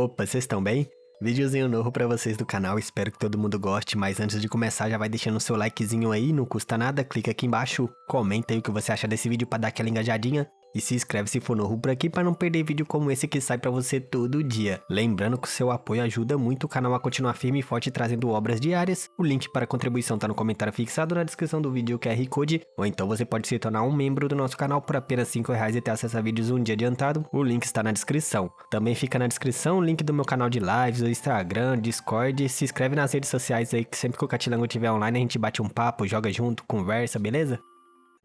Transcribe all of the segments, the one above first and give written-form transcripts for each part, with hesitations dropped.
Opa, vocês estão bem? Videozinho novo pra vocês do canal, espero que todo mundo goste, mas antes de começar já vai deixando o seu likezinho aí, não custa nada, clica aqui embaixo, comenta aí o que você acha desse vídeo pra dar aquela engajadinha. E se inscreve se for novo por aqui para não perder vídeo como esse que sai pra você todo dia. Lembrando que o seu apoio ajuda muito o canal a continuar firme e forte trazendo obras diárias. O link para a contribuição tá no comentário fixado na descrição do vídeo, o QR Code. Ou então você pode se tornar um membro do nosso canal por apenas R$5 e ter acesso a vídeos um dia adiantado. O link está na descrição. Também fica na descrição o link do meu canal de lives, o Instagram, Discord. Se inscreve nas redes sociais aí que sempre que o Catilango estiver online a gente bate um papo, joga junto, conversa, beleza?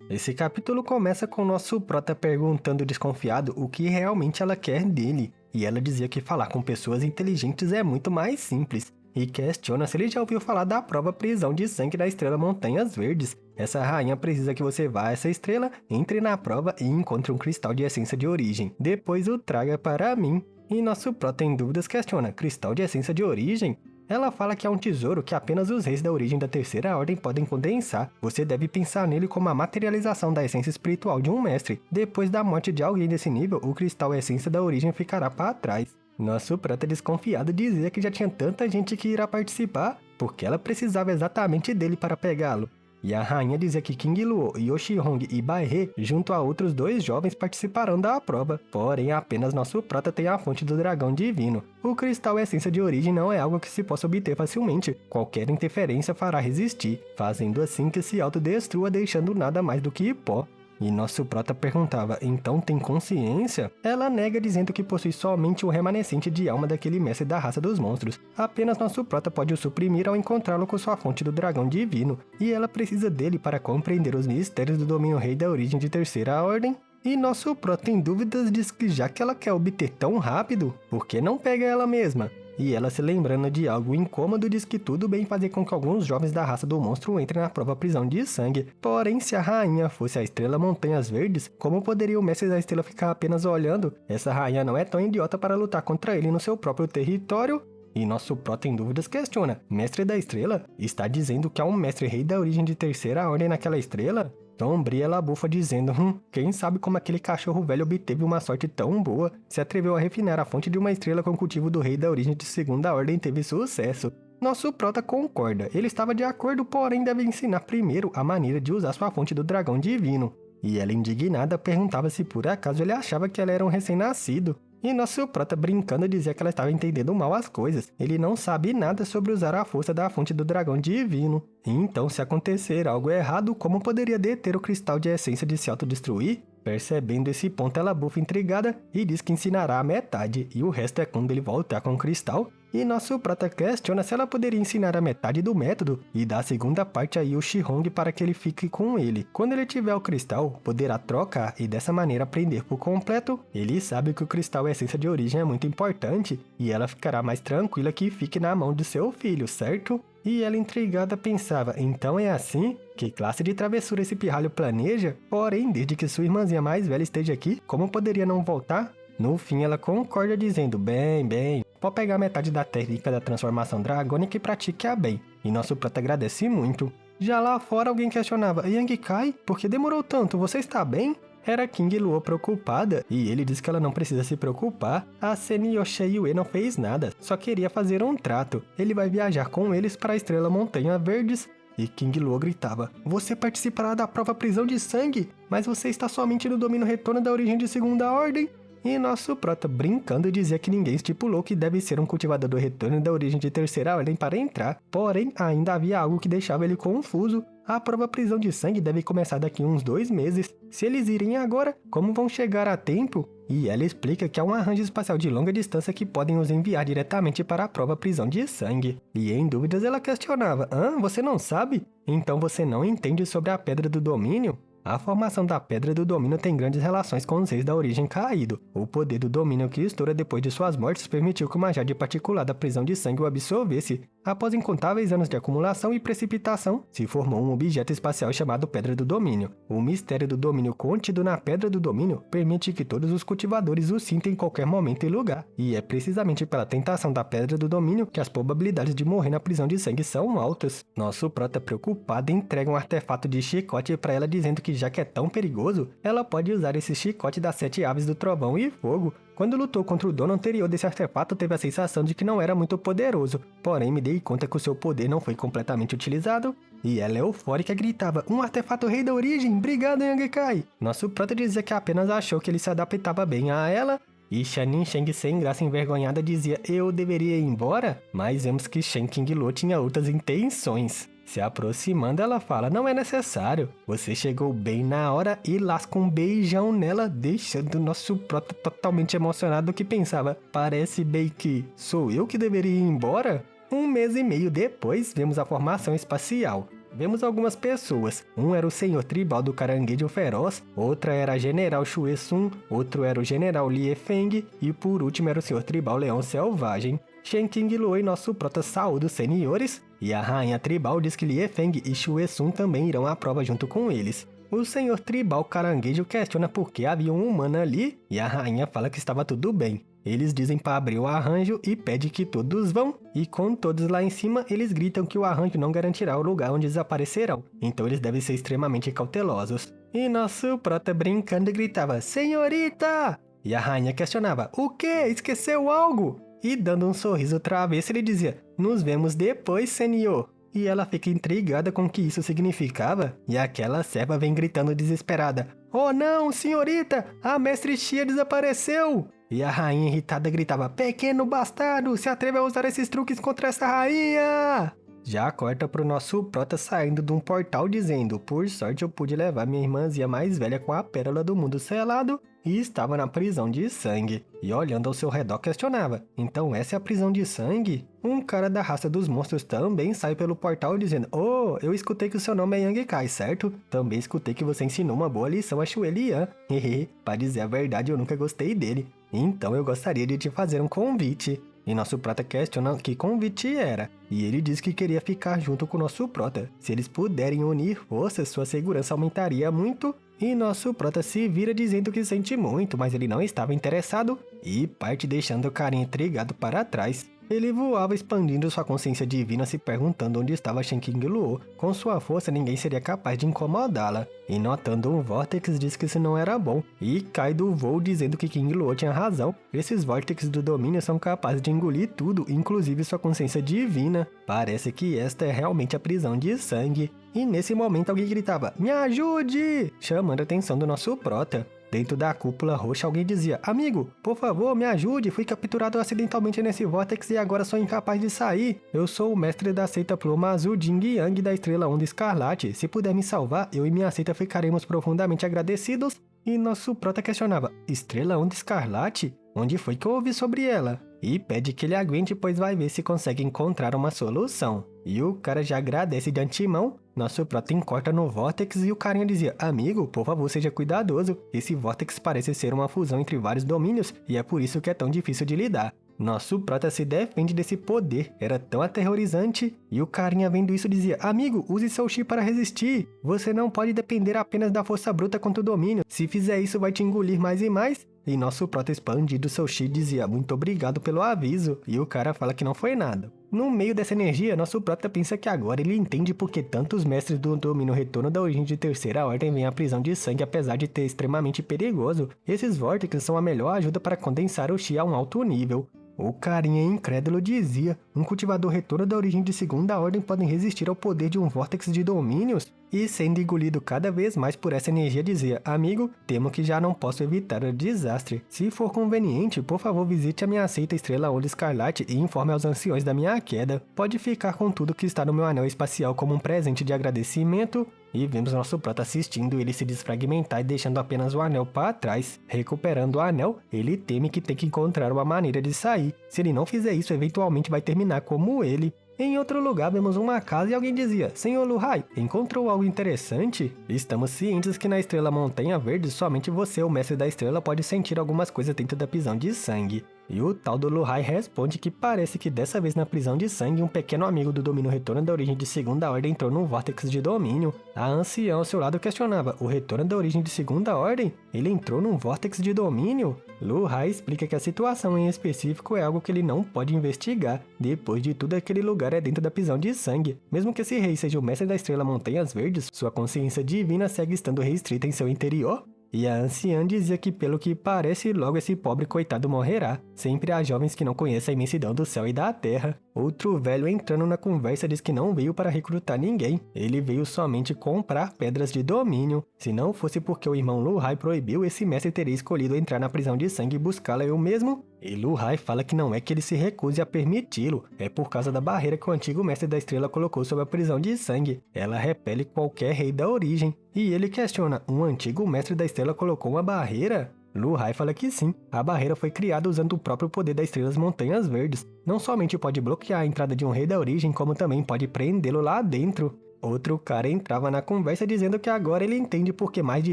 Esse capítulo começa com o nosso prota perguntando desconfiado o que realmente ela quer dele, e ela dizia que falar com pessoas inteligentes é muito mais simples, e questiona se ele já ouviu falar da prova prisão de sangue da estrela Montanhas Verdes. Essa rainha precisa que você vá a essa estrela, entre na prova e encontre um cristal de essência de origem. Depois o traga para mim. E nosso prota em dúvidas questiona, cristal de essência de origem? Ela fala que é um tesouro que apenas os reis da origem da Terceira Ordem podem condensar. Você deve pensar nele como a materialização da essência espiritual de um mestre. Depois da morte de alguém desse nível, o cristal essência da origem ficará para trás. Nosso prata desconfiado dizia que já tinha tanta gente que irá participar, porque ela precisava exatamente dele para pegá-lo. E a rainha dizia que King Luo, Yoshihong e Bai-He, junto a outros 2 jovens, participarão da prova. Porém, apenas nosso prata tem a fonte do dragão divino. O cristal essência de origem não é algo que se possa obter facilmente. Qualquer interferência fará resistir, fazendo assim que se autodestrua, deixando nada mais do que pó. E nosso prota perguntava, então tem consciência? Ela nega dizendo que possui somente o remanescente de alma daquele mestre da raça dos monstros. Apenas nosso prota pode o suprimir ao encontrá-lo com sua fonte do dragão divino. E ela precisa dele para compreender os mistérios do domínio rei da origem de Terceira Ordem. E nosso prota em dúvidas diz que já que ela quer obter tão rápido, por que não pega ela mesma? E ela, se lembrando de algo incômodo, diz que tudo bem fazer com que alguns jovens da raça do monstro entrem na prova prisão de sangue. Porém, se a rainha fosse a estrela Montanhas Verdes, como poderia o mestre da estrela ficar apenas olhando? Essa rainha não é tão idiota para lutar contra ele no seu próprio território? E nosso prota em dúvidas questiona, mestre da estrela? Está dizendo que há um mestre rei da origem de Terceira Ordem naquela estrela? Sombria ela bufa dizendo, quem sabe como aquele cachorro velho obteve uma sorte tão boa, se atreveu a refinar a fonte de uma estrela com o cultivo do rei da origem de Segunda Ordem teve sucesso. Nosso prota concorda, ele estava de acordo, porém deve ensinar primeiro a maneira de usar sua fonte do dragão divino. E ela indignada perguntava se por acaso ele achava que ela era um recém-nascido. E nosso prota brincando dizia que ela estava entendendo mal as coisas. Ele não sabe nada sobre usar a força da fonte do dragão divino. Então, se acontecer algo errado, como poderia deter o cristal de essência de se autodestruir? Percebendo esse ponto, ela bufa intrigada e diz que ensinará a metade, e o resto é quando ele voltar com o cristal. E nosso prota questiona se ela poderia ensinar a metade do método e dar a segunda parte a Yoshihong para que ele fique com ele. Quando ele tiver o cristal, poderá trocar e dessa maneira aprender por completo. Ele sabe que o cristal essência de origem é muito importante e ela ficará mais tranquila que fique na mão de seu filho, certo? E ela intrigada pensava, então é assim? Que classe de travessura esse pirralho planeja? Porém, desde que sua irmãzinha mais velha esteja aqui, como poderia não voltar? No fim, ela concorda dizendo, bem, pode pegar metade da técnica da transformação dragônica e pratique-a bem. E nosso prota agradece muito. Já lá fora, alguém questionava, Yang Kai, por que demorou tanto? Você está bem? Era King Luo preocupada, e ele disse que ela não precisa se preocupar. A Senyoshi Yue não fez nada, só queria fazer um trato. Ele vai viajar com eles para a estrela Montanha Verdes. E King Luo gritava, você participará da prova prisão de sangue, mas você está somente no domínio retorno da origem de Segunda Ordem. E nosso prota brincando dizia que ninguém estipulou que deve ser um cultivador do retorno da origem de Terceira Ordem para entrar, porém ainda havia algo que deixava ele confuso. A prova prisão de sangue deve começar daqui uns 2 meses. Se eles irem agora, como vão chegar a tempo? E ela explica que há um arranjo espacial de longa distância que podem os enviar diretamente para a prova prisão de sangue. E em dúvidas ela questionava, você não sabe? Então você não entende sobre a Pedra do Domínio? A formação da Pedra do Domínio tem grandes relações com os reis da origem caído. O poder do domínio que estoura depois de suas mortes permitiu que o Majade particular da prisão de sangue o absorvesse. Após incontáveis anos de acumulação e precipitação, se formou um objeto espacial chamado Pedra do Domínio. O mistério do domínio contido na Pedra do Domínio permite que todos os cultivadores o sintam em qualquer momento e lugar. E é precisamente pela tentação da Pedra do Domínio que as probabilidades de morrer na prisão de sangue são altas. Nosso prota preocupado entrega um artefato de chicote para ela dizendo que já que é tão perigoso, ela pode usar esse chicote das 7 aves do trovão e fogo, Quando lutou contra o dono anterior desse artefato, teve a sensação de que não era muito poderoso, porém me dei conta que o seu poder não foi completamente utilizado, e ela eufórica gritava, um artefato rei da origem, obrigado Yangekai! Nosso prota dizia que apenas achou que ele se adaptava bem a ela, e Shanin Sheng sem graça envergonhada dizia, eu deveria ir embora? Mas vemos que Shen Qingluo tinha outras intenções. Se aproximando, ela fala, não é necessário. Você chegou bem na hora e lasca um beijão nela, deixando nosso prota totalmente emocionado que pensava, parece bem que sou eu que deveria ir embora? 1 mês e meio depois, vemos a formação espacial. Vemos algumas pessoas. Um era o senhor tribal do Caranguejo Feroz, outra era a general Xue Sun, outro era o general Lie Feng e por último era o senhor tribal Leão Selvagem. Shen Qingluo e nosso prota saúde os senhores, e a rainha tribal diz que Lie Feng e Xue Sun também irão à prova junto com eles. O senhor tribal Caranguejo questiona por que havia um humano ali, e a rainha fala que estava tudo bem. Eles dizem para abrir o arranjo e pede que todos vão, e com todos lá em cima, eles gritam que o arranjo não garantirá o lugar onde desaparecerão, então eles devem ser extremamente cautelosos. E nosso prota brincando gritava, senhorita! E a rainha questionava, o quê? Esqueceu algo? E dando um sorriso travesso ele dizia, nos vemos depois, senhor. E ela fica intrigada com o que isso significava, e aquela serva vem gritando desesperada, oh não, senhorita, a mestre Xia desapareceu! E a rainha irritada gritava, pequeno bastardo, se atreve a usar esses truques contra essa rainha! Já corta pro nosso prota saindo de um portal dizendo, por sorte eu pude levar minha irmãzinha mais velha com a pérola do mundo selado e estava na prisão de sangue. E olhando ao seu redor questionava, então essa é a prisão de sangue? Um cara da raça dos monstros também sai pelo portal dizendo, oh, eu escutei que o seu nome é Yangekai, certo? Também escutei que você ensinou uma boa lição a Xue Lian. Hehe, pra dizer a verdade eu nunca gostei dele. Então eu gostaria de te fazer um convite. E nosso prota questiona que convite era, e ele diz que queria ficar junto com nosso prota. Se eles puderem unir forças, sua segurança aumentaria muito, e nosso prota se vira dizendo que sente muito, mas ele não estava interessado, e parte deixando o carinha intrigado para trás. Ele voava expandindo sua consciência divina se perguntando onde estava Shen Qingluo. Com sua força ninguém seria capaz de incomodá-la. E notando um vórtex diz que isso não era bom. E cai do voo dizendo que Qingluo tinha razão. Esses vórtices do domínio são capazes de engolir tudo, inclusive sua consciência divina. Parece que esta é realmente a prisão de sangue. E nesse momento alguém gritava, me ajude! Chamando a atenção do nosso prota. Dentro da cúpula roxa alguém dizia, amigo, por favor, me ajude, fui capturado acidentalmente nesse vórtex e agora sou incapaz de sair. Eu sou o mestre da seita pluma azul Jing Yang da estrela Onda Escarlate. Se puder me salvar, eu e minha seita ficaremos profundamente agradecidos. E nosso prota questionava, Estrela Onda Escarlate? Onde foi que eu ouvi sobre ela? E pede que ele aguente, pois vai ver se consegue encontrar uma solução. E o cara já agradece de antemão. Nosso prota encorta no vórtex e o carinha dizia, amigo, por favor, seja cuidadoso. Esse vórtex parece ser uma fusão entre vários domínios e é por isso que é tão difícil de lidar. Nosso prota se defende desse poder, era tão aterrorizante. E o carinha vendo isso dizia, amigo, use seu chi para resistir. Você não pode depender apenas da força bruta contra o domínio. Se fizer isso vai te engolir mais e mais. E nosso prota expandido seu chi dizia, muito obrigado pelo aviso. E o cara fala que não foi nada. No meio dessa energia, nosso prota pensa que agora ele entende porque tantos mestres do domínio retorno da origem de terceira ordem vêm à prisão de sangue apesar de ter extremamente perigoso. Esses vórtices são a melhor ajuda para condensar o chi a um alto nível. O carinha incrédulo dizia, um cultivador retorno da origem de segunda ordem podem resistir ao poder de um vórtex de domínios? E sendo engolido cada vez mais por essa energia dizia, amigo, temo que já não posso evitar o desastre. Se for conveniente, por favor visite a minha seita Estrela Onda Escarlate e informe aos anciões da minha queda. Pode ficar com tudo que está no meu anel espacial como um presente de agradecimento. E vemos nosso prota assistindo ele se desfragmentar e deixando apenas o anel para trás. Recuperando o anel, ele teme que tem que encontrar uma maneira de sair. Se ele não fizer isso, eventualmente vai terminar como ele. Em outro lugar, vemos uma casa e alguém dizia, Senhor Luhai, encontrou algo interessante? Estamos cientes que na Estrela Montanha Verde, somente você, o mestre da estrela, pode sentir algumas coisas dentro da prisão de sangue. E o tal do Luhai responde que parece que dessa vez na prisão de sangue, um pequeno amigo do domínio retorno da origem de segunda ordem entrou num vórtex de domínio. A anciã ao seu lado questionava, o retorno da origem de segunda ordem? Ele entrou num vórtex de domínio? Luhai explica que a situação em específico é algo que ele não pode investigar. Depois de tudo, aquele lugar é dentro da prisão de sangue. Mesmo que esse rei seja o mestre da estrela Montanhas Verdes, sua consciência divina segue estando restrita em seu interior. E a anciã dizia que, pelo que parece, logo esse pobre coitado morrerá. Sempre há jovens que não conhecem a imensidão do céu e da terra. Outro velho entrando na conversa diz que não veio para recrutar ninguém. Ele veio somente comprar pedras de domínio. Se não fosse porque o irmão Luhai proibiu, esse mestre teria escolhido entrar na prisão de sangue e buscá-la eu mesmo. E Luhai fala que não é que ele se recuse a permiti-lo, é por causa da barreira que o antigo mestre da estrela colocou sobre a prisão de sangue. Ela repele qualquer rei da origem. E ele questiona, um antigo mestre da estrela colocou uma barreira? Luhai fala que sim, a barreira foi criada usando o próprio poder das estrelas Montanhas Verdes. Não somente pode bloquear a entrada de um rei da origem, como também pode prendê-lo lá dentro. Outro cara entrava na conversa dizendo que agora ele entende porque mais de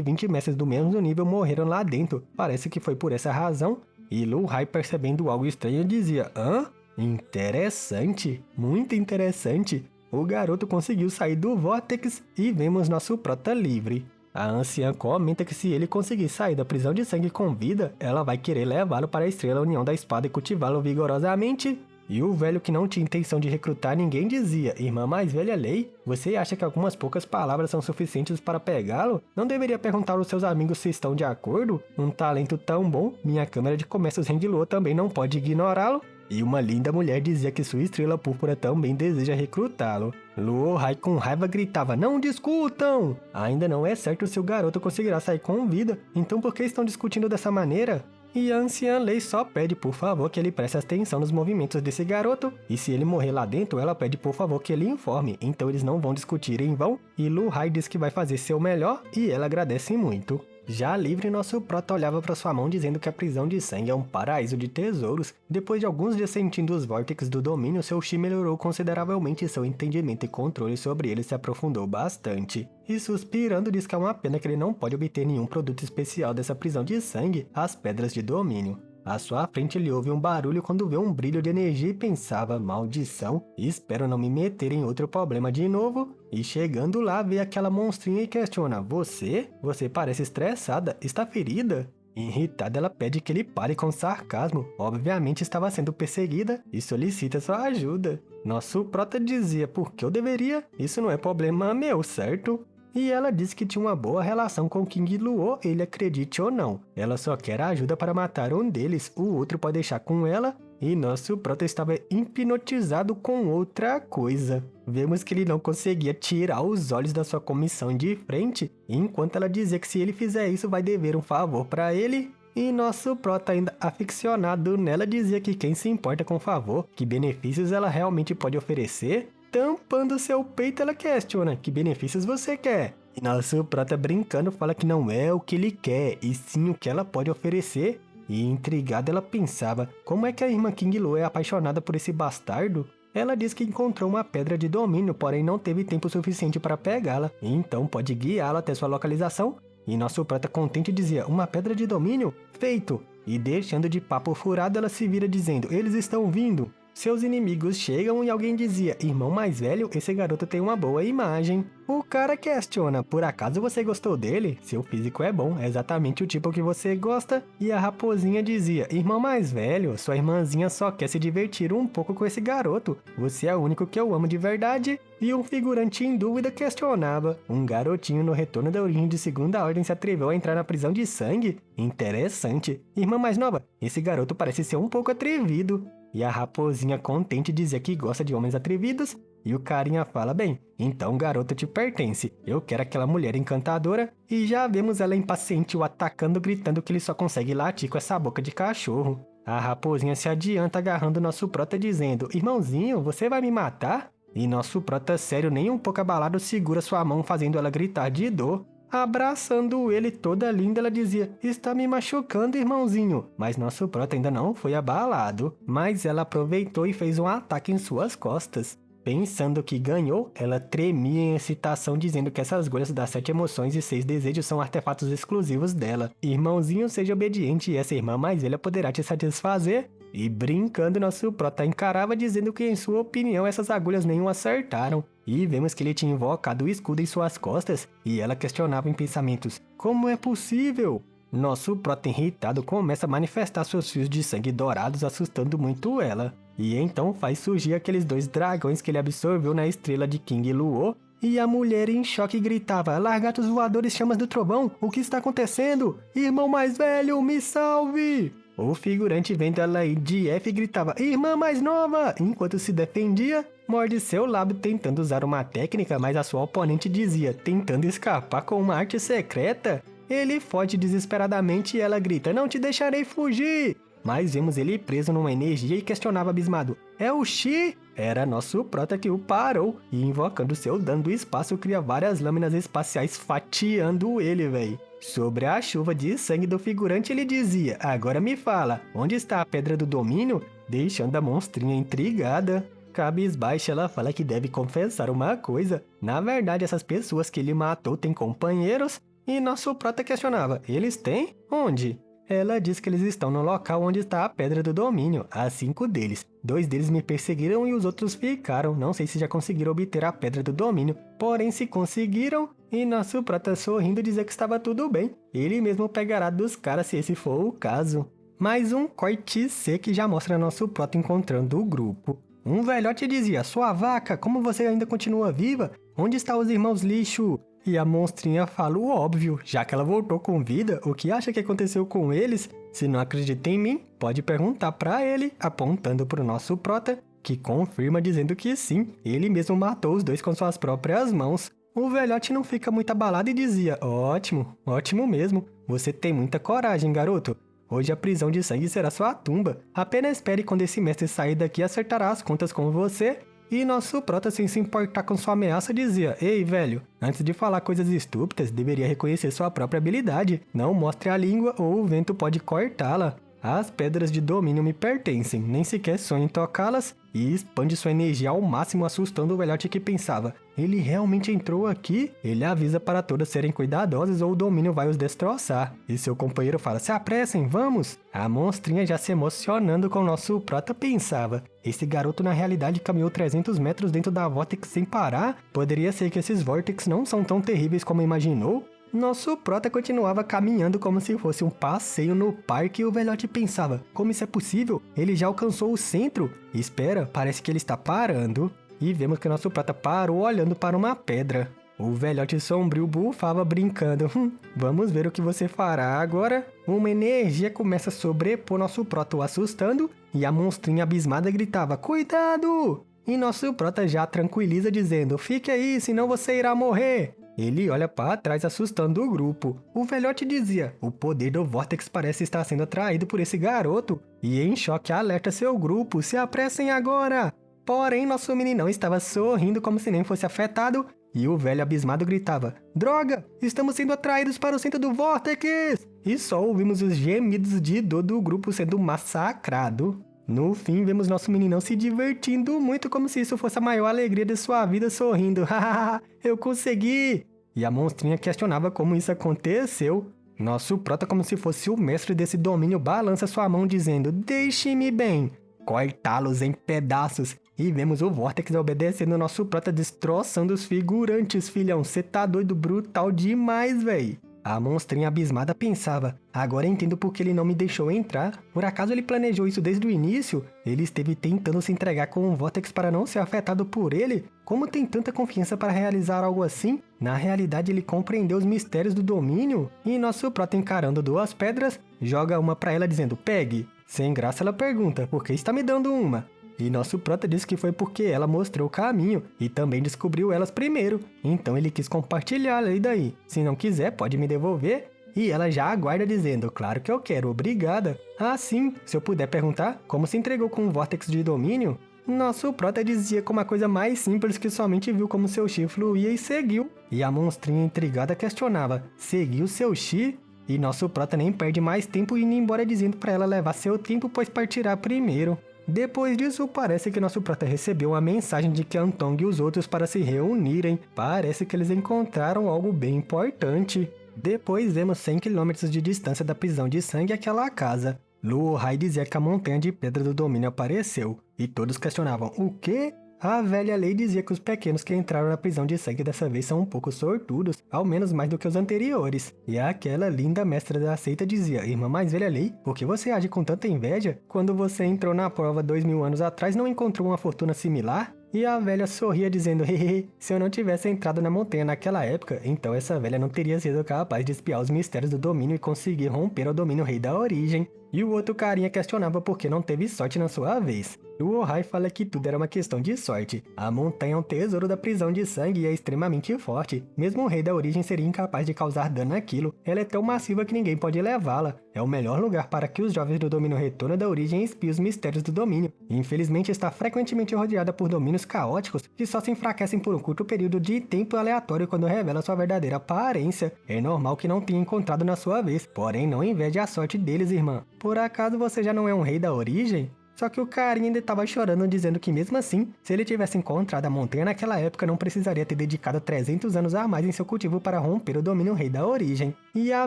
20 mestres do mesmo nível morreram lá dentro. Parece que foi por essa razão. E Luhai, percebendo algo estranho, dizia, hã? Interessante, muito interessante. O garoto conseguiu sair do Vórtex e vemos nosso prota livre. A anciã comenta que se ele conseguir sair da prisão de sangue com vida, ela vai querer levá-lo para a Estrela União da Espada e cultivá-lo vigorosamente. E o velho, que não tinha intenção de recrutar ninguém, dizia, irmã mais velha Lei, você acha que algumas poucas palavras são suficientes para pegá-lo? Não deveria perguntar aos seus amigos se estão de acordo? Um talento tão bom, minha câmera de comércios Rendiluo também não pode ignorá-lo. E uma linda mulher dizia que sua estrela púrpura também deseja recrutá-lo. Luhai com raiva gritava, não discutam! Ainda não é certo se o garoto conseguirá sair com vida, então por que estão discutindo dessa maneira? E a anciã Lei só pede por favor que ele preste atenção nos movimentos desse garoto. E se ele morrer lá dentro, ela pede por favor que ele informe. Então eles não vão discutir em vão. E Luhai diz que vai fazer seu melhor e ela agradece muito. Já livre, nosso prota olhava para sua mão dizendo que a prisão de sangue é um paraíso de tesouros. Depois de alguns dias sentindo os vórtices do domínio, seu chi melhorou consideravelmente e seu entendimento e controle sobre ele se aprofundou bastante. E suspirando diz que é uma pena que ele não pode obter nenhum produto especial dessa prisão de sangue, as pedras de domínio. À sua frente ele ouve um barulho quando vê um brilho de energia e pensava, maldição, espero não me meter em outro problema de novo. E chegando lá vê aquela monstrinha e questiona, você parece estressada, está ferida? Irritada, ela pede que ele pare com sarcasmo, obviamente estava sendo perseguida e solicita sua ajuda. Nosso prota dizia, por que eu deveria? Isso não é problema meu, certo? E ela disse que tinha uma boa relação com King Luo, ele acredite ou não. Ela só quer ajuda para matar um deles, o outro pode deixar com ela. E nosso prota estava hipnotizado com outra coisa. Vemos que ele não conseguia tirar os olhos da sua comissão de frente, enquanto ela dizia que se ele fizer isso vai dever um favor para ele. E nosso prota, ainda aficionado nela, dizia que quem se importa com favor, que benefícios ela realmente pode oferecer. Tampando seu peito, ela questiona, que benefícios você quer? E nosso prota, brincando, fala que não é o que ele quer, e sim o que ela pode oferecer. E intrigada, ela pensava, como é que a irmã King Luo é apaixonada por esse bastardo? Ela diz que encontrou uma pedra de domínio, porém não teve tempo suficiente para pegá-la, então pode guiá-la até sua localização. E nosso prota, contente, dizia, uma pedra de domínio? Feito! E deixando de papo furado, ela se vira dizendo, eles estão vindo! Seus inimigos chegam e alguém dizia, irmão mais velho, esse garoto tem uma boa imagem. O cara questiona, por acaso você gostou dele? Seu físico é bom, é exatamente o tipo que você gosta. E a raposinha dizia, irmão mais velho, sua irmãzinha só quer se divertir um pouco com esse garoto. Você é o único que eu amo de verdade. E um figurante em dúvida questionava, um garotinho no retorno da origem de segunda ordem se atreveu a entrar na prisão de sangue? Interessante. Irmã mais nova, esse garoto parece ser um pouco atrevido. E a raposinha contente dizia que gosta de homens atrevidos. E o carinha fala, bem, então o garoto te pertence. Eu quero aquela mulher encantadora. E já vemos ela impaciente o atacando, gritando que ele só consegue latir com essa boca de cachorro. A raposinha se adianta agarrando nosso prota dizendo, irmãozinho, você vai me matar? E nosso prota, sério, nem um pouco abalado, segura sua mão fazendo ela gritar de dor. Abraçando ele toda linda, ela dizia, está me machucando, irmãozinho. Mas nosso prota ainda não foi abalado. Mas ela aproveitou e fez um ataque em suas costas. Pensando que ganhou, ela tremia em excitação dizendo que essas agulhas das 7 emoções e 6 desejos são artefatos exclusivos dela. Irmãozinho, seja obediente e essa irmã mais velha poderá te satisfazer. E brincando, nosso prota encarava dizendo que em sua opinião essas agulhas nem o acertaram. E vemos que ele tinha invocado o escudo em suas costas e ela questionava em pensamentos, como é possível? Nosso prota irritado começa a manifestar seus fios de sangue dourados, assustando muito ela. E então faz surgir aqueles 2 dragões que ele absorveu na estrela de King Luo. E a mulher em choque gritava: lagartos voadores, chamas do trovão, o que está acontecendo? Irmão mais velho, me salve! O figurante vendo ela ir de F gritava: irmã mais nova! Enquanto se defendia, morde seu lábio tentando usar uma técnica, mas a sua oponente dizia, tentando escapar com uma arte secreta. Ele foge desesperadamente e ela grita: não te deixarei fugir! Mas vemos ele preso numa energia e questionava abismado: é o Chi? Era nosso prota que o parou e invocando seu dano do espaço cria várias lâminas espaciais fatiando ele, véi. Sobre a chuva de sangue do figurante ele dizia: agora me fala, onde está a pedra do domínio? Deixando a monstrinha intrigada. Cabisbaixa ela fala que deve confessar uma coisa. Na verdade essas pessoas que ele matou têm companheiros? E nosso prota questionava: eles têm? Onde? Ela diz que eles estão no local onde está a Pedra do Domínio, há 5 deles. 2 deles me perseguiram e os outros ficaram. Não sei se já conseguiram obter a Pedra do Domínio, porém se conseguiram, e nosso prota sorrindo dizia que estava tudo bem. Ele mesmo pegará dos caras se esse for o caso. Mais um corte C que já mostra nosso prota encontrando o grupo. Um velhote dizia: sua vaca, como você ainda continua viva? Onde estão os irmãos lixo? E a monstrinha fala o óbvio, já que ela voltou com vida, o que acha que aconteceu com eles? Se não acredita em mim, pode perguntar pra ele, apontando pro nosso prota, que confirma dizendo que sim, ele mesmo matou os dois com suas próprias mãos. O velhote não fica muito abalado e dizia: ótimo, ótimo mesmo, você tem muita coragem, garoto. Hoje a prisão de sangue será sua tumba. Apenas espere quando esse mestre sair daqui acertará as contas com você. E nosso prota, sem se importar com sua ameaça, dizia: ei, velho, antes de falar coisas estúpidas, deveria reconhecer sua própria habilidade. Não mostre a língua ou o vento pode cortá-la. As pedras de domínio me pertencem, nem sequer sonhe em tocá-las. E expande sua energia ao máximo, assustando o velhote que pensava: ele realmente entrou aqui? Ele avisa para todos serem cuidadosos ou o domínio vai os destroçar. E seu companheiro fala: se apressem, vamos! A monstrinha, já se emocionando com nosso prota, pensava: esse garoto na realidade caminhou 300 metros dentro da Vortex sem parar? Poderia ser que esses Vortex não são tão terríveis como imaginou? Nosso prota continuava caminhando como se fosse um passeio no parque e o velhote pensava: como isso é possível? Ele já alcançou o centro? Espera, parece que ele está parando. E vemos que nosso prota parou olhando para uma pedra. O velhote sombrio bufava brincando: vamos ver o que você fará agora. Uma energia começa a sobrepor nosso prota, o assustando, e a monstrinha abismada gritava: cuidado! E nosso prota já tranquiliza dizendo: fique aí, senão você irá morrer. Ele olha para trás assustando o grupo. O velhote dizia: o poder do Vortex parece estar sendo atraído por esse garoto. E em choque alerta seu grupo: se apressem agora! Porém, nosso meninão estava sorrindo como se nem fosse afetado. E o velho abismado gritava: droga! Estamos sendo atraídos para o centro do Vortex! E só ouvimos os gemidos de dor do grupo sendo massacrado. No fim, vemos nosso meninão se divertindo muito como se isso fosse a maior alegria de sua vida, sorrindo. Hahaha, eu consegui! E a monstrinha questionava como isso aconteceu. Nosso prota, como se fosse o mestre desse domínio, balança sua mão dizendo: deixe-me bem! Cortá-los em pedaços. E vemos o Vortex obedecendo nosso prota, destroçando os figurantes, filhão. Cê tá doido, brutal demais, véi. A monstrinha abismada pensava: agora entendo por que ele não me deixou entrar. Por acaso ele planejou isso desde o início? Ele esteve tentando se entregar com um Vortex para não ser afetado por ele? Como tem tanta confiança para realizar algo assim? Na realidade ele compreendeu os mistérios do domínio? E nosso prota, encarando 2 pedras, joga uma para ela dizendo: pegue. Sem graça ela pergunta: por que está me dando uma? E nosso prota disse que foi porque ela mostrou o caminho e também descobriu elas primeiro. Então ele quis compartilhá-la e daí? Se não quiser, pode me devolver? E ela já aguarda dizendo: claro que eu quero, obrigada. Ah sim, se eu puder perguntar, como se entregou com um Vortex de domínio? Nosso prota dizia com uma coisa mais simples que somente viu como seu chi fluía e seguiu. E a monstrinha intrigada questionava: seguiu seu chi? E nosso prota nem perde mais tempo indo embora dizendo para ela levar seu tempo, pois partirá primeiro. Depois disso, parece que nosso prota recebeu uma mensagem de Qiantong e os outros para se reunirem. Parece que eles encontraram algo bem importante. Depois vemos 100 km de distância da prisão de sangue aquela casa. Luo Hai dizia que a montanha de pedra do domínio apareceu. E todos questionavam: o quê? A velha lei dizia que os pequenos que entraram na prisão de sangue dessa vez são um pouco sortudos, ao menos mais do que os anteriores. E aquela linda mestra da seita dizia: irmã mais velha lei, por que você age com tanta inveja? Quando você entrou na prova 2000 anos atrás, não encontrou uma fortuna similar? E a velha sorria dizendo, hehe, se eu não tivesse entrado na montanha naquela época, então essa velha não teria sido capaz de espiar os mistérios do domínio e conseguir romper o domínio rei da origem. E o outro carinha questionava por que não teve sorte na sua vez. E o Ohai fala que tudo era uma questão de sorte. A montanha é um tesouro da prisão de sangue e é extremamente forte. Mesmo o rei da origem seria incapaz de causar dano àquilo. Ela é tão massiva que ninguém pode levá-la. É o melhor lugar para que os jovens do domínio retorno da origem espiem os mistérios do domínio. Infelizmente está frequentemente rodeada por domínios caóticos que só se enfraquecem por um curto período de tempo aleatório quando revela sua verdadeira aparência. É normal que não tenha encontrado na sua vez, porém não inveje a sorte deles, irmã. Por acaso você já não é um rei da origem? Só que o carinha ainda estava chorando, dizendo que mesmo assim, se ele tivesse encontrado a montanha naquela época, não precisaria ter dedicado 300 anos a mais em seu cultivo para romper o domínio rei da origem. E a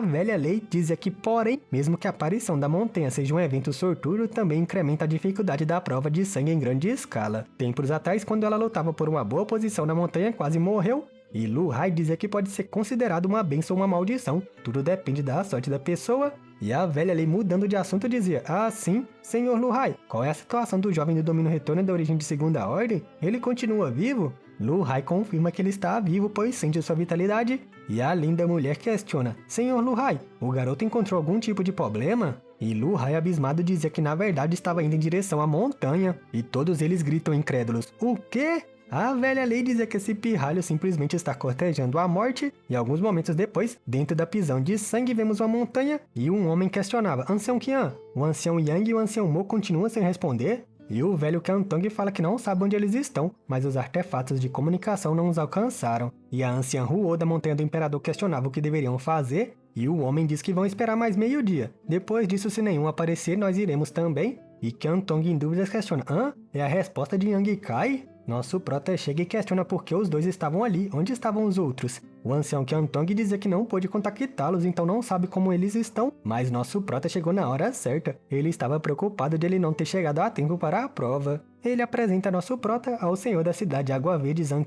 velha lei dizia que, porém, mesmo que a aparição da montanha seja um evento sortudo, também incrementa a dificuldade da prova de sangue em grande escala. Tempos atrás, quando ela lutava por uma boa posição na montanha, quase morreu. E Luhai dizia que pode ser considerado uma bênção ou uma maldição, tudo depende da sorte da pessoa. E a velha lei, mudando de assunto, dizia, ah sim, senhor Luhai, qual é a situação do jovem do domínio retorno da origem de segunda ordem? Ele continua vivo? Luhai confirma que ele está vivo, pois sente sua vitalidade. E a linda mulher questiona, senhor Luhai, o garoto encontrou algum tipo de problema? E Luhai, abismado, dizia que na verdade estava indo em direção à montanha. E todos eles gritam incrédulos, o quê? A velha lei dizia que esse pirralho simplesmente está cortejando a morte, e alguns momentos depois, dentro da prisão de sangue, vemos uma montanha e um homem questionava, ancião Qian, o ancião Yang e o ancião Mo continuam sem responder? E o velho Kantong fala que não sabe onde eles estão, mas os artefatos de comunicação não os alcançaram. E a anciã Huo da montanha do imperador questionava o que deveriam fazer, e o homem diz que vão esperar mais meio-dia. Depois disso, se nenhum aparecer, nós iremos também. E Kantong em dúvidas questiona, é a resposta de Yang Kai? Nosso prota chega e questiona por que os dois estavam ali, onde estavam os outros. O ancião Kantong dizia que não pôde contactá-los, então não sabe como eles estão, mas nosso prota chegou na hora certa. Ele estava preocupado de ele não ter chegado a tempo para a prova. Ele apresenta nosso prota ao senhor da cidade Água Verde, Zhang.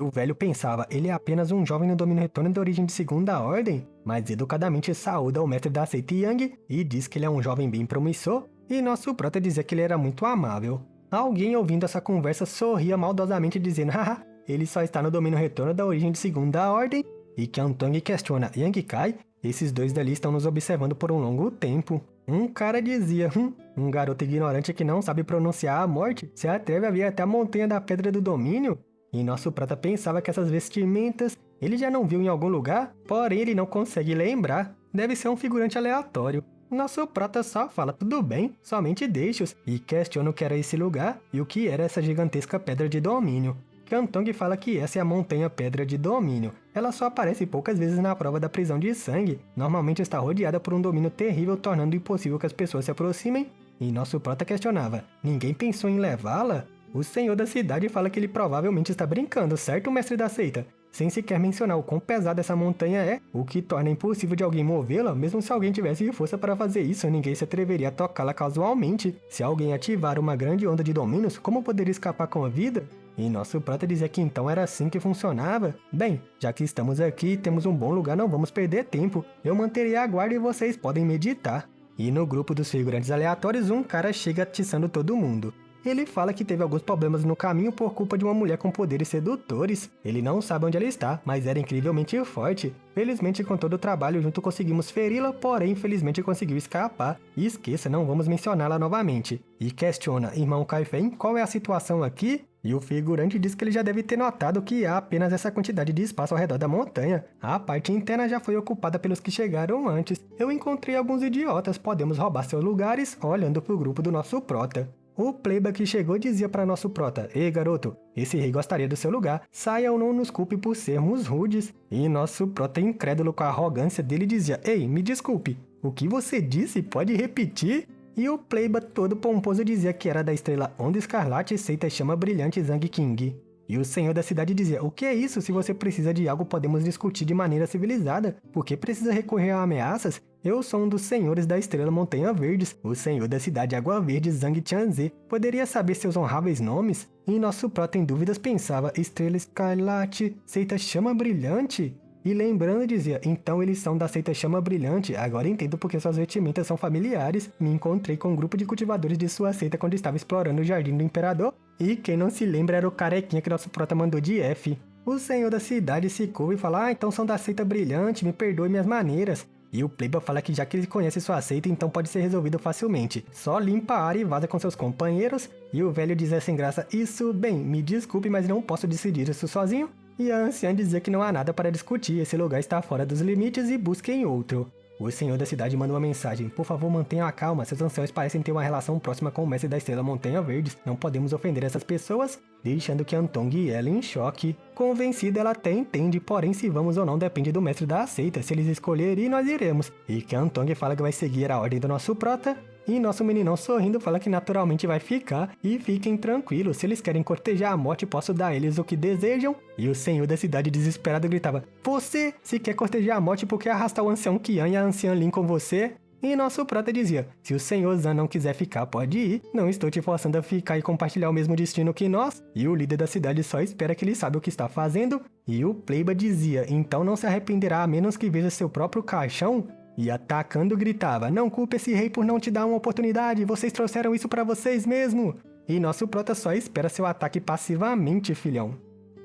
O velho pensava, ele é apenas um jovem no domínio retorno da origem de segunda ordem, mas educadamente saúda o mestre da seita Yang e diz que ele é um jovem bem promissor, e nosso prota dizia que ele era muito amável. Alguém ouvindo essa conversa sorria maldosamente dizendo, haha, ele só está no domínio retorno da origem de segunda ordem. E Kantong questiona, Yang Kai, esses dois dali estão nos observando por um longo tempo. Um cara dizia, um garoto ignorante que não sabe pronunciar a morte se atreve a vir até a montanha da pedra do domínio? E nosso prata pensava que essas vestimentas ele já não viu em algum lugar, porém ele não consegue lembrar. Deve ser um figurante aleatório. Nosso prata só fala tudo bem, somente deixe-os, e questiona o que era esse lugar e o que era essa gigantesca pedra de domínio. Kantong fala que essa é a montanha pedra de domínio. Ela só aparece poucas vezes na prova da prisão de sangue. Normalmente está rodeada por um domínio terrível, tornando impossível que as pessoas se aproximem. E nosso prota questionava, ninguém pensou em levá-la? O senhor da cidade fala que ele provavelmente está brincando, certo, mestre da seita? Sem sequer mencionar o quão pesada essa montanha é, o que torna impossível de alguém movê-la, mesmo se alguém tivesse força para fazer isso, ninguém se atreveria a tocá-la casualmente. Se alguém ativar uma grande onda de domínios, como poderia escapar com a vida? E nosso prata dizia que então era assim que funcionava. Bem, já que estamos aqui e temos um bom lugar, não vamos perder tempo. Eu manterei a guarda e vocês podem meditar. E no grupo dos figurantes aleatórios, um cara chega atiçando todo mundo. Ele fala que teve alguns problemas no caminho por culpa de uma mulher com poderes sedutores. Ele não sabe onde ela está, mas era incrivelmente forte. Felizmente, com todo o trabalho junto conseguimos feri-la, porém, infelizmente conseguiu escapar. E esqueça, não vamos mencioná-la novamente. E questiona, irmão Kaifeng, qual é a situação aqui? E o figurante diz que ele já deve ter notado que há apenas essa quantidade de espaço ao redor da montanha. A parte interna já foi ocupada pelos que chegaram antes. Eu encontrei alguns idiotas, podemos roubar seus lugares, olhando pro grupo do nosso prota. O playboy que chegou dizia para nosso prota, ei garoto, esse rei gostaria do seu lugar, saia ou não nos culpe por sermos rudes. E nosso prota incrédulo com a arrogância dele dizia, ei, me desculpe, o que você disse? Pode repetir? E o playboy todo pomposo dizia que era da estrela Onda Escarlate e seita Chama Brilhante Zhang King. E o senhor da cidade dizia, o que é isso? Se você precisa de algo, podemos discutir de maneira civilizada. Por que precisa recorrer a ameaças? Eu sou um dos senhores da Estrela Montanha Verdes, o senhor da cidade Água Verde Zhang Tianze. Poderia saber seus honráveis nomes? E nosso prota em dúvidas pensava, Estrela Escarlate, seita Chama Brilhante? E lembrando, dizia, então eles são da seita Chama Brilhante, agora entendo porque suas vestimentas são familiares. Me encontrei com um grupo de cultivadores de sua seita quando estava explorando o Jardim do Imperador. E quem não se lembra era o carequinha que nosso prota mandou de F. O senhor da cidade se curva e fala, então são da seita Brilhante, me perdoe minhas maneiras. E o Pleiba fala que já que ele conhece sua seita, então pode ser resolvido facilmente. Só limpa a área e vaza com seus companheiros. E o velho diz sem graça, isso, bem, me desculpe, mas não posso decidir isso sozinho. E a anciã dizia que não há nada para discutir, esse lugar está fora dos limites e busquem outro. O senhor da cidade manda uma mensagem, por favor mantenham a calma, seus anciões parecem ter uma relação próxima com o mestre da Estrela Montanha Verdes, não podemos ofender essas pessoas, deixando que Antong e ela em choque. Convencida ela até entende, porém se vamos ou não depende do mestre da seita, se eles escolherem nós iremos. E que Antong fala que vai seguir a ordem do nosso prota, e nosso meninão sorrindo fala que naturalmente vai ficar, e fiquem tranquilos, se eles querem cortejar a morte posso dar a eles o que desejam. E o senhor da cidade desesperado gritava, você, se quer cortejar a morte por que arrastar o ancião Kian e a anciã Lin com você? E nosso prota dizia, se o senhor Zan não quiser ficar pode ir, não estou te forçando a ficar e compartilhar o mesmo destino que nós. E o líder da cidade só espera que ele saiba o que está fazendo. E o Pleiba dizia, então não se arrependerá a menos que veja seu próprio caixão. E atacando gritava, não culpe esse rei por não te dar uma oportunidade, vocês trouxeram isso pra vocês mesmo. E nosso prota só espera seu ataque passivamente, filhão.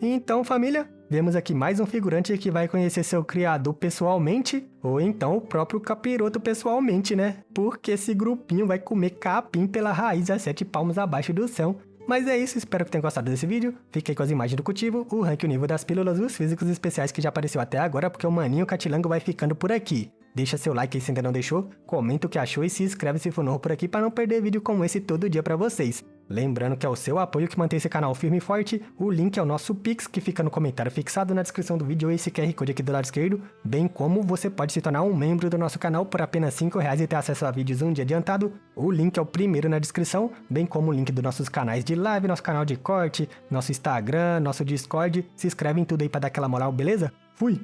Então, família, vemos aqui mais um figurante que vai conhecer seu criador pessoalmente, ou então o próprio capiroto pessoalmente, né? Porque esse grupinho vai comer capim pela raiz a 7 palmos abaixo do céu. Mas é isso, espero que tenham gostado desse vídeo. Fiquei com as imagens do cultivo, o rank, o nível das pílulas e os físicos especiais que já apareceu até agora, porque o maninho Catilango vai ficando por aqui. Deixa seu like aí se ainda não deixou, comenta o que achou e se inscreve se for novo por aqui para não perder vídeo como esse todo dia pra vocês. Lembrando que é o seu apoio que mantém esse canal firme e forte, o link é o nosso Pix que fica no comentário fixado na descrição do vídeo ou esse QR Code aqui do lado esquerdo, bem como você pode se tornar um membro do nosso canal por apenas R$5 e ter acesso a vídeos um dia adiantado, o link é o primeiro na descrição, bem como o link dos nossos canais de live, nosso canal de corte, nosso Instagram, nosso Discord, se inscreve em tudo aí pra dar aquela moral, beleza? Fui!